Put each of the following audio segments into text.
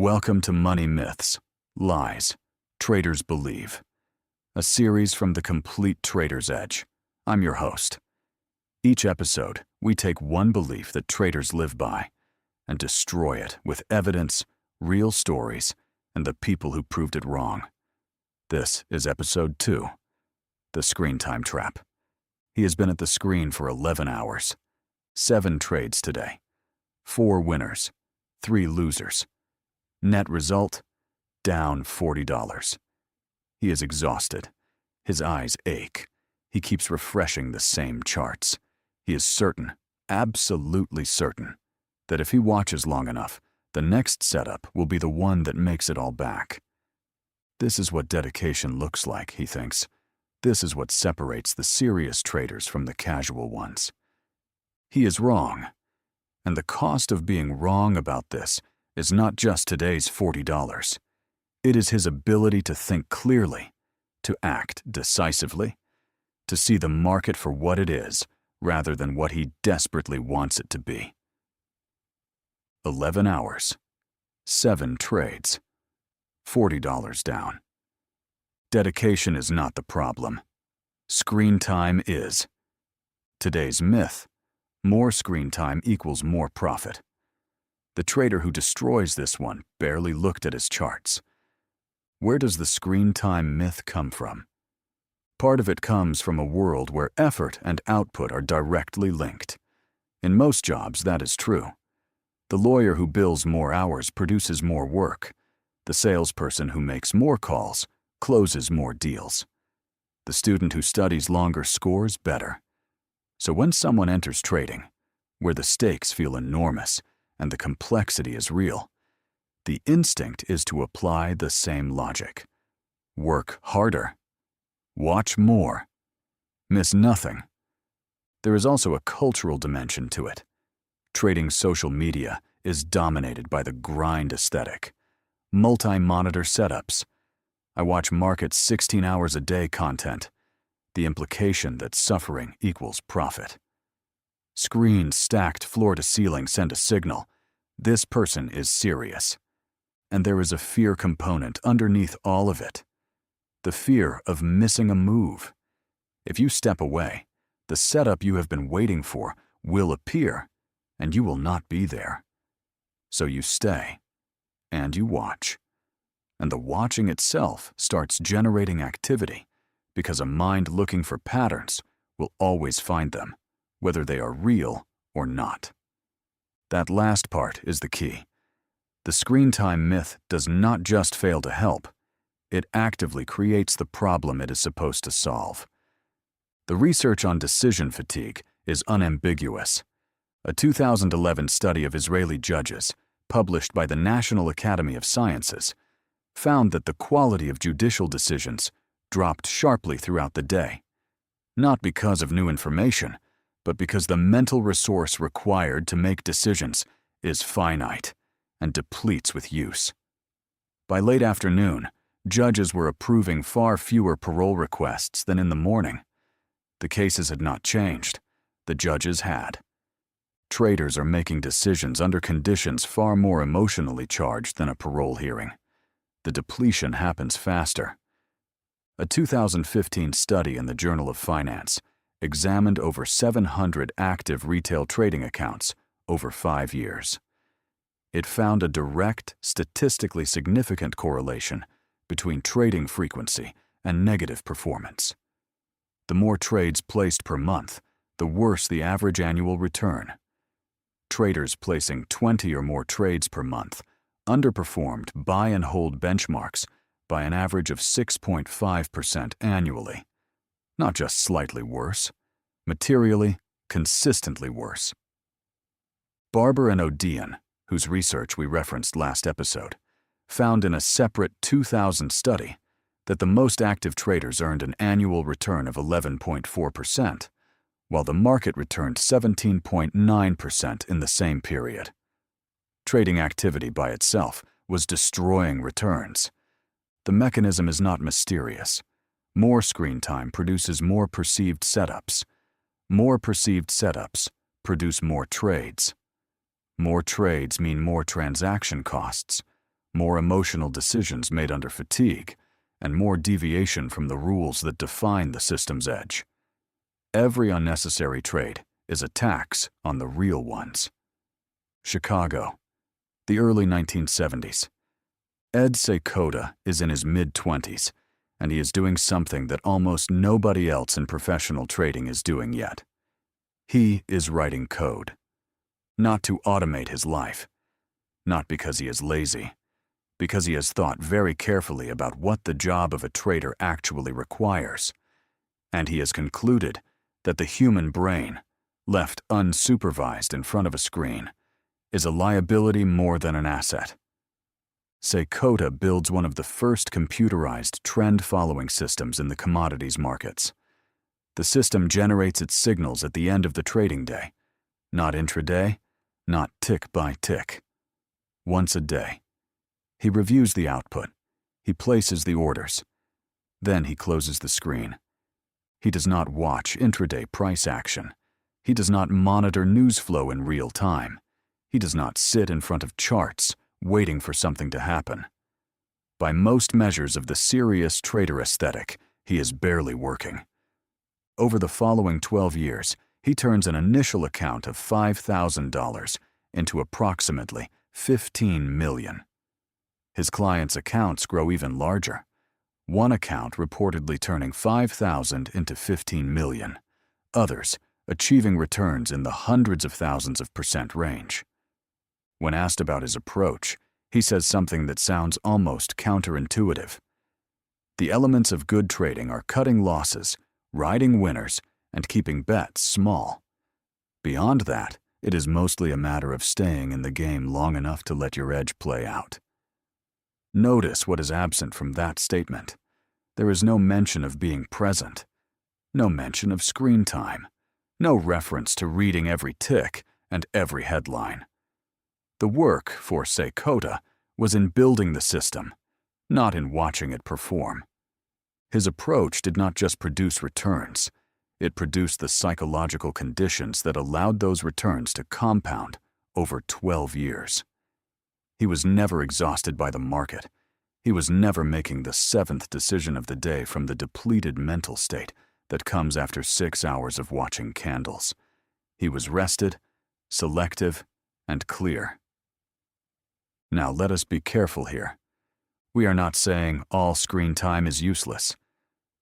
Welcome to Money Myths, Lies, Traders Believe, a series from the Complete Trader's Edge. I'm your host. Each episode, we take one belief that traders live by and destroy it with evidence, real stories, and the people who proved it wrong. This is episode 2, the screen time trap. He has been at the screen for 11 hours, 7 trades today, 4 winners, 3 losers. Net result, down $40. He is exhausted. His eyes ache. He keeps refreshing the same charts. He is certain, absolutely certain, that if he watches long enough, the next setup will be the one that makes it all back. This is what dedication looks like, he thinks. This is what separates the serious traders from the casual ones. He is wrong. And the cost of being wrong about this is not just today's $40. It is his ability to think clearly, to act decisively, to see the market for what it is rather than what he desperately wants it to be. 11 hours, 7 trades, $40 down. Dedication is not the problem. Screen time is. Today's myth: more screen time equals more profit. The trader who destroys this one barely looked at his charts. Where does the screen time myth come from? Part of it comes from a world where effort and output are directly linked. In most jobs, that is true. The lawyer who bills more hours produces more work. The salesperson who makes more calls closes more deals. The student who studies longer scores better. So when someone enters trading, where the stakes feel enormous and the complexity is real, the instinct is to apply the same logic. Work harder. Watch more. Miss nothing. There is also a cultural dimension to it. Trading social media is dominated by the grind aesthetic. Multi-monitor setups. I watch markets 16 hours a day content. The implication that suffering equals profit. Screens stacked floor to ceiling send a signal. This person is serious. And there is a fear component underneath all of it. The fear of missing a move. If you step away, the setup you have been waiting for will appear, and you will not be there. So you stay, and you watch. And the watching itself starts generating activity, because a mind looking for patterns will always find them, whether they are real or not. That last part is the key. The screen time myth does not just fail to help, it actively creates the problem it is supposed to solve. The research on decision fatigue is unambiguous. A 2011 study of Israeli judges, published by the National Academy of Sciences, found that the quality of judicial decisions dropped sharply throughout the day, not because of new information, but because the mental resource required to make decisions is finite and depletes with use. By late afternoon, judges were approving far fewer parole requests than in the morning. The cases had not changed. The judges had. Traders are making decisions under conditions far more emotionally charged than a parole hearing. The depletion happens faster. A 2015 study in the Journal of Finance examined over 700 active retail trading accounts over 5 years. It found a direct, statistically significant correlation between trading frequency and negative performance. The more trades placed per month, the worse the average annual return. Traders placing 20 or more trades per month underperformed buy and hold benchmarks by an average of 6.5% annually. Not just slightly worse, materially, consistently worse. Barber and Odean, whose research we referenced last episode, found in a separate 2000 study that the most active traders earned an annual return of 11.4%, while the market returned 17.9% in the same period. Trading activity by itself was destroying returns. The mechanism is not mysterious. More screen time produces more perceived setups. More perceived setups produce more trades. More trades mean more transaction costs. more emotional decisions made under fatigue, and more deviation from the rules that define the system's edge. Every unnecessary trade is a tax on the real ones. Chicago, the early 1970s. Ed Seykota is in his mid-20s, and he is doing something that almost nobody else in professional trading is doing yet. He is writing code. Not to automate his life. Not because he is lazy. Because he has thought very carefully about what the job of a trader actually requires. And he has concluded that the human brain, left unsupervised in front of a screen, is a liability more than an asset. Seykota builds one of the first computerized trend-following systems in the commodities markets. The system generates its signals at the end of the trading day, not intraday, not tick by tick. Once a day. He reviews the output. He places the orders. Then he closes the screen. He does not watch intraday price action. He does not monitor news flow in real time. He does not sit in front of charts, waiting for something to happen. By most measures of the serious trader aesthetic, he is barely working. Over the following 12 years, he turns an initial account of $5,000 into approximately $15 million. His clients' accounts grow even larger. One account reportedly turning $5,000 into $15 million. Others achieving returns in the hundreds of thousands of % range. When asked about his approach, he says something that sounds almost counterintuitive. The elements of good trading are cutting losses, riding winners, and keeping bets small. Beyond that, it is mostly a matter of staying in the game long enough to let your edge play out. Notice what is absent from that statement. There is no mention of being present, no mention of screen time, no reference to reading every tick and every headline. The work for Seykota was in building the system, not in watching it perform. His approach did not just produce returns, it produced the psychological conditions that allowed those returns to compound over 12 years. He was never exhausted by the market. He was never making the 7th decision of the day from the depleted mental state that comes after 6 hours of watching candles. He was rested, selective, and clear. Now let us be careful here. We are not saying all screen time is useless.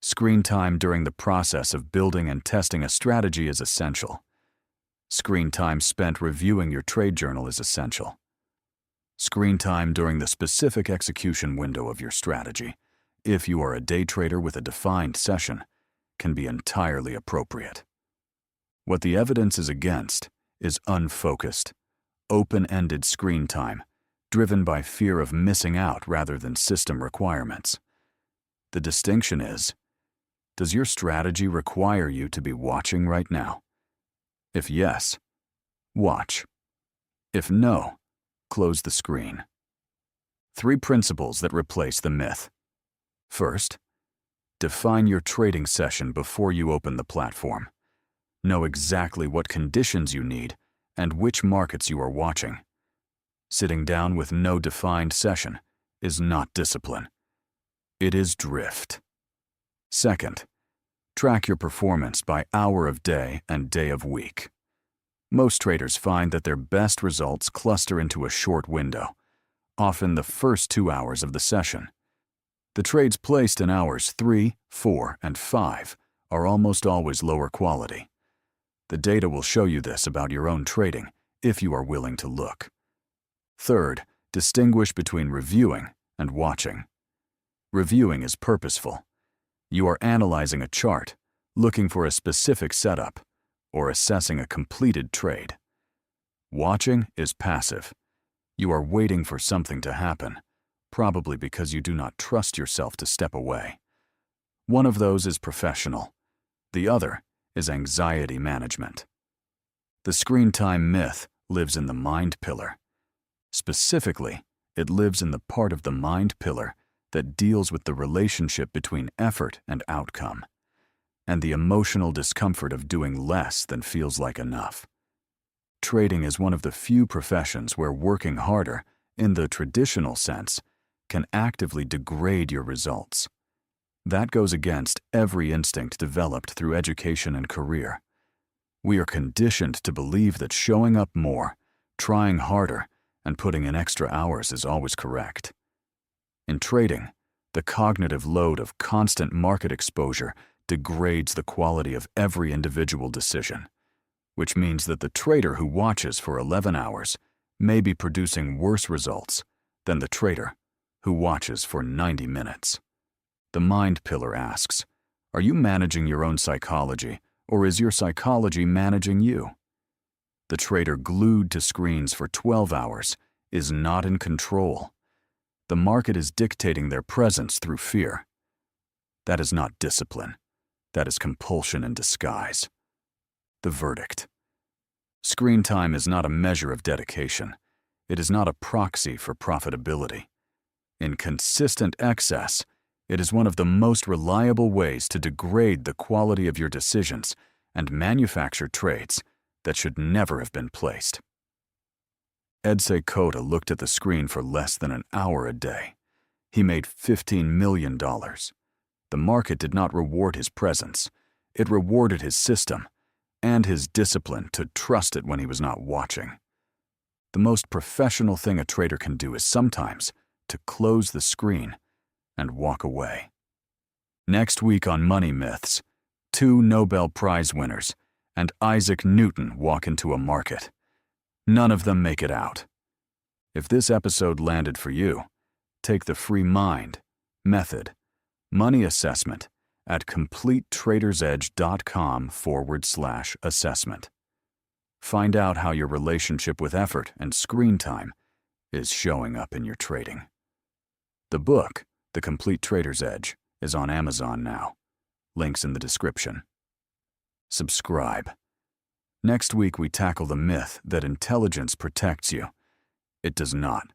Screen time during the process of building and testing a strategy is essential. Screen time spent reviewing your trade journal is essential. Screen time during the specific execution window of your strategy, if you are a day trader with a defined session, can be entirely appropriate. What the evidence is against is unfocused, open-ended screen time, driven by fear of missing out rather than system requirements. The distinction is, does your strategy require you to be watching right now? If yes, watch. If no, close the screen. 3 principles that replace the myth. First, define your trading session before you open the platform. Know exactly what conditions you need and which markets you are watching. Sitting down with no defined session is not discipline. It is drift. Second, track your performance by hour of day and day of week. Most traders find that their best results cluster into a short window, often the first 2 hours of the session. The trades placed in hours 3, 4, and 5 are almost always lower quality. The data will show you this about your own trading if you are willing to look. Third, distinguish between reviewing and watching. Reviewing is purposeful. You are analyzing a chart, looking for a specific setup, or assessing a completed trade. Watching is passive. You are waiting for something to happen, probably because you do not trust yourself to step away. One of those is professional. The other is anxiety management. The screen time myth lives in the mind pillar. Specifically, it lives in the part of the mind pillar that deals with the relationship between effort and outcome, and the emotional discomfort of doing less than feels like enough. Trading is one of the few professions where working harder in the traditional sense, can actively degrade your results. That goes against every instinct developed through education and career. We are conditioned to believe that showing up more, trying harder, and putting in extra hours is always correct. In trading, the cognitive load of constant market exposure degrades the quality of every individual decision, which means that the trader who watches for 11 hours may be producing worse results than the trader who watches for 90 minutes. The Mind Pillar asks, are you managing your own psychology, or is your psychology managing you? The trader glued to screens for 12 hours is not in control. The market is dictating their presence through fear. That is not discipline. That is compulsion in disguise. The verdict. Screen time is not a measure of dedication. It is not a proxy for profitability. In consistent excess, it is one of the most reliable ways to degrade the quality of your decisions and manufacture trades that should never have been placed. Ed Seykota looked at the screen for less than an hour a day. He made $15 million. The market did not reward his presence. It rewarded his system and his discipline to trust it when he was not watching. The most professional thing a trader can do is sometimes to close the screen and walk away. Next week on Money Myths, 2 Nobel Prize winners and Isaac Newton walk into a market. None of them make it out. If this episode landed for you, take the free Mind, Method, Money Assessment at CompleteTradersEdge.com/assessment. Find out how your relationship with effort and screen time is showing up in your trading. The book, The Complete Trader's Edge, is on Amazon now. Links in the description. Subscribe. Next week we tackle the myth that intelligence protects you. It does not.